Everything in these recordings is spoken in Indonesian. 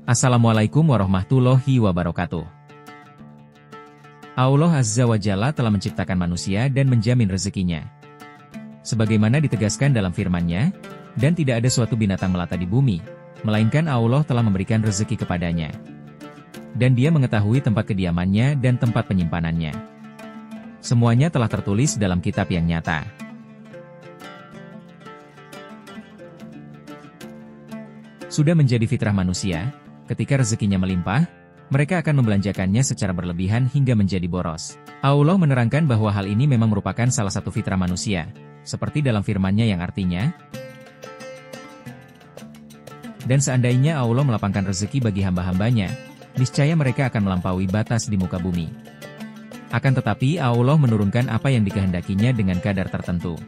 Assalamualaikum warahmatullahi wabarakatuh. Allah Azza wa Jalla telah menciptakan manusia dan menjamin rezekinya. Sebagaimana ditegaskan dalam firman-Nya, dan tidak ada suatu binatang melata di bumi, melainkan Allah telah memberikan rezeki kepadanya. Dan Dia mengetahui tempat kediamannya dan tempat penyimpanannya. Semuanya telah tertulis dalam kitab yang nyata. Sudah menjadi fitrah manusia, ketika rezekinya melimpah, mereka akan membelanjakannya secara berlebihan hingga menjadi boros. Allah menerangkan bahwa hal ini memang merupakan salah satu fitrah manusia, seperti dalam firman-Nya yang artinya, dan seandainya Allah melapangkan rezeki bagi hamba-hambanya, niscaya mereka akan melampaui batas di muka bumi. Akan tetapi Allah menurunkan apa yang dikehendakinya dengan kadar tertentu.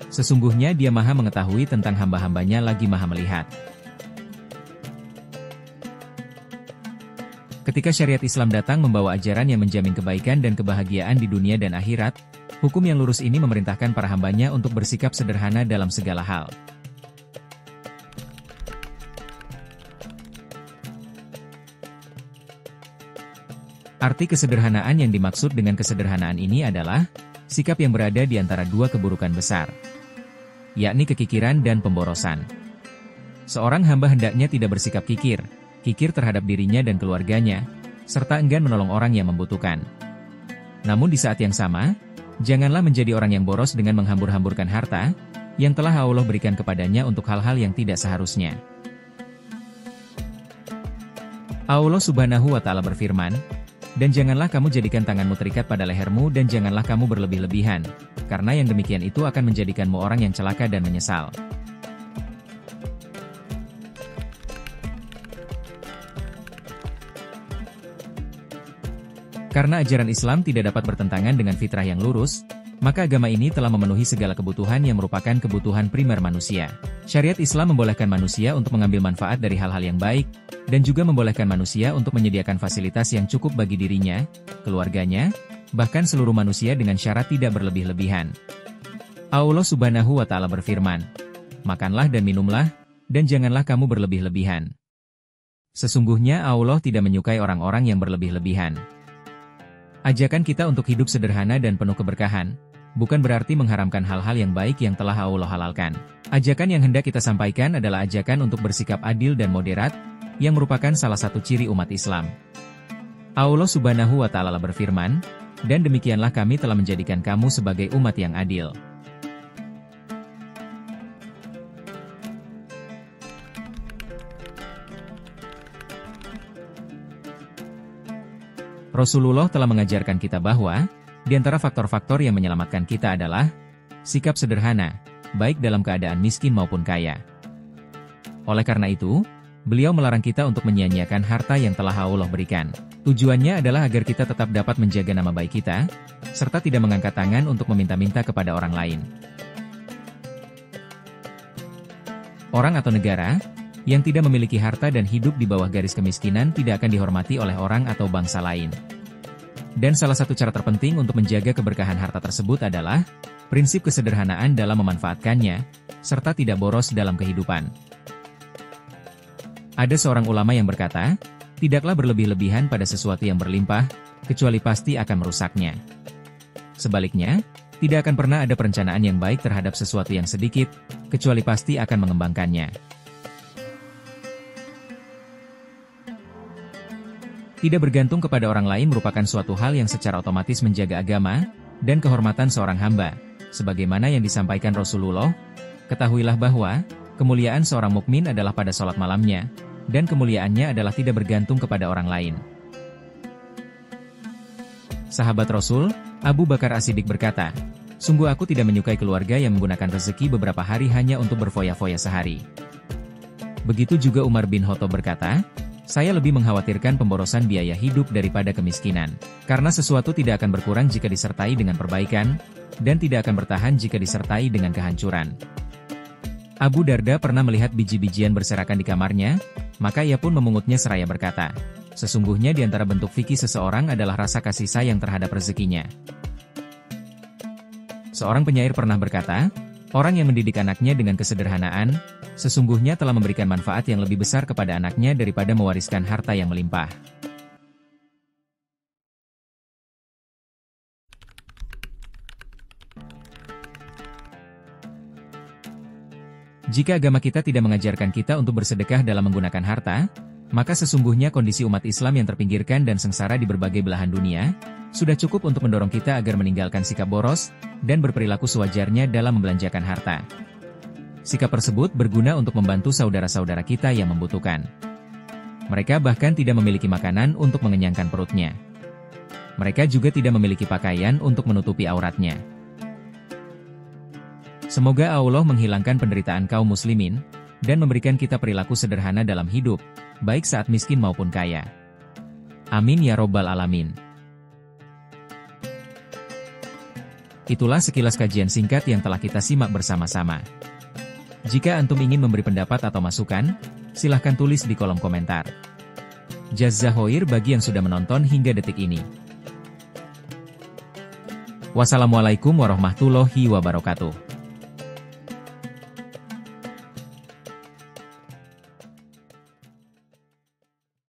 Sesungguhnya Dia Maha mengetahui tentang hamba-hambanya lagi Maha melihat. Ketika syariat Islam datang membawa ajaran yang menjamin kebaikan dan kebahagiaan di dunia dan akhirat, hukum yang lurus ini memerintahkan para hambanya untuk bersikap sederhana dalam segala hal. Arti kesederhanaan yang dimaksud dengan kesederhanaan ini adalah sikap yang berada di antara dua keburukan besar, yakni kekikiran dan pemborosan. Seorang hamba hendaknya tidak bersikap kikir terhadap dirinya dan keluarganya, serta enggan menolong orang yang membutuhkan. Namun di saat yang sama, janganlah menjadi orang yang boros dengan menghambur-hamburkan harta yang telah Allah berikan kepadanya untuk hal-hal yang tidak seharusnya. Allah Subhanahu wa Ta'ala berfirman, "Dan janganlah kamu jadikan tanganmu terikat pada lehermu dan janganlah kamu berlebih-lebihan, karena yang demikian itu akan menjadikanmu orang yang celaka dan menyesal." Karena ajaran Islam tidak dapat bertentangan dengan fitrah yang lurus, maka agama ini telah memenuhi segala kebutuhan yang merupakan kebutuhan primer manusia. Syariat Islam membolehkan manusia untuk mengambil manfaat dari hal-hal yang baik, dan juga membolehkan manusia untuk menyediakan fasilitas yang cukup bagi dirinya, keluarganya, bahkan seluruh manusia dengan syarat tidak berlebih-lebihan. Allah Subhanahu wa Ta'ala berfirman, "Makanlah dan minumlah, dan janganlah kamu berlebih-lebihan. Sesungguhnya Allah tidak menyukai orang-orang yang berlebih-lebihan." Ajakan kita untuk hidup sederhana dan penuh keberkahan, bukan berarti mengharamkan hal-hal yang baik yang telah Allah halalkan. Ajakan yang hendak kita sampaikan adalah ajakan untuk bersikap adil dan moderat, yang merupakan salah satu ciri umat Islam. Allah Subhanahu wa Ta'ala berfirman, "Dan demikianlah kami telah menjadikan kamu sebagai umat yang adil." Rasulullah telah mengajarkan kita bahwa, di antara faktor-faktor yang menyelamatkan kita adalah sikap sederhana, baik dalam keadaan miskin maupun kaya. Oleh karena itu, beliau melarang kita untuk menyia-nyiakan harta yang telah Allah berikan. Tujuannya adalah agar kita tetap dapat menjaga nama baik kita, serta tidak mengangkat tangan untuk meminta-minta kepada orang lain. Orang atau negara yang tidak memiliki harta dan hidup di bawah garis kemiskinan tidak akan dihormati oleh orang atau bangsa lain. Dan salah satu cara terpenting untuk menjaga keberkahan harta tersebut adalah prinsip kesederhanaan dalam memanfaatkannya, serta tidak boros dalam kehidupan. Ada seorang ulama yang berkata, "Tidaklah berlebih-lebihan pada sesuatu yang berlimpah, kecuali pasti akan merusaknya. Sebaliknya, tidak akan pernah ada perencanaan yang baik terhadap sesuatu yang sedikit, kecuali pasti akan mengembangkannya." Tidak bergantung kepada orang lain merupakan suatu hal yang secara otomatis menjaga agama dan kehormatan seorang hamba. Sebagaimana yang disampaikan Rasulullah, ketahuilah bahwa kemuliaan seorang mukmin adalah pada sholat malamnya, dan kemuliaannya adalah tidak bergantung kepada orang lain. Sahabat Rasul, Abu Bakar As-Siddiq berkata, "Sungguh aku tidak menyukai keluarga yang menggunakan rezeki beberapa hari hanya untuk berfoya-foya sehari." Begitu juga Umar bin Khattab berkata, "Saya lebih mengkhawatirkan pemborosan biaya hidup daripada kemiskinan. Karena sesuatu tidak akan berkurang jika disertai dengan perbaikan, dan tidak akan bertahan jika disertai dengan kehancuran." Abu Darda pernah melihat biji-bijian berserakan di kamarnya, maka ia pun memungutnya seraya berkata, "Sesungguhnya di antara bentuk fikih seseorang adalah rasa kasih sayang terhadap rezekinya." Seorang penyair pernah berkata, Orang yang mendidik anaknya dengan kesederhanaan, sesungguhnya telah memberikan manfaat yang lebih besar kepada anaknya daripada mewariskan harta yang melimpah. Jika agama kita tidak mengajarkan kita untuk bersedekah dalam menggunakan harta, maka sesungguhnya kondisi umat Islam yang terpinggirkan dan sengsara di berbagai belahan dunia, sudah cukup untuk mendorong kita agar meninggalkan sikap boros, dan berperilaku sewajarnya dalam membelanjakan harta. Sikap tersebut berguna untuk membantu saudara-saudara kita yang membutuhkan. Mereka bahkan tidak memiliki makanan untuk mengenyangkan perutnya. Mereka juga tidak memiliki pakaian untuk menutupi auratnya. Semoga Allah menghilangkan penderitaan kaum muslimin, dan memberikan kita perilaku sederhana dalam hidup, baik saat miskin maupun kaya. Amin ya robbal alamin. Itulah sekilas kajian singkat yang telah kita simak bersama-sama. Jika antum ingin memberi pendapat atau masukan, silahkan tulis di kolom komentar. Jazahoir bagi yang sudah menonton hingga detik ini. Wassalamualaikum warahmatullahi wabarakatuh.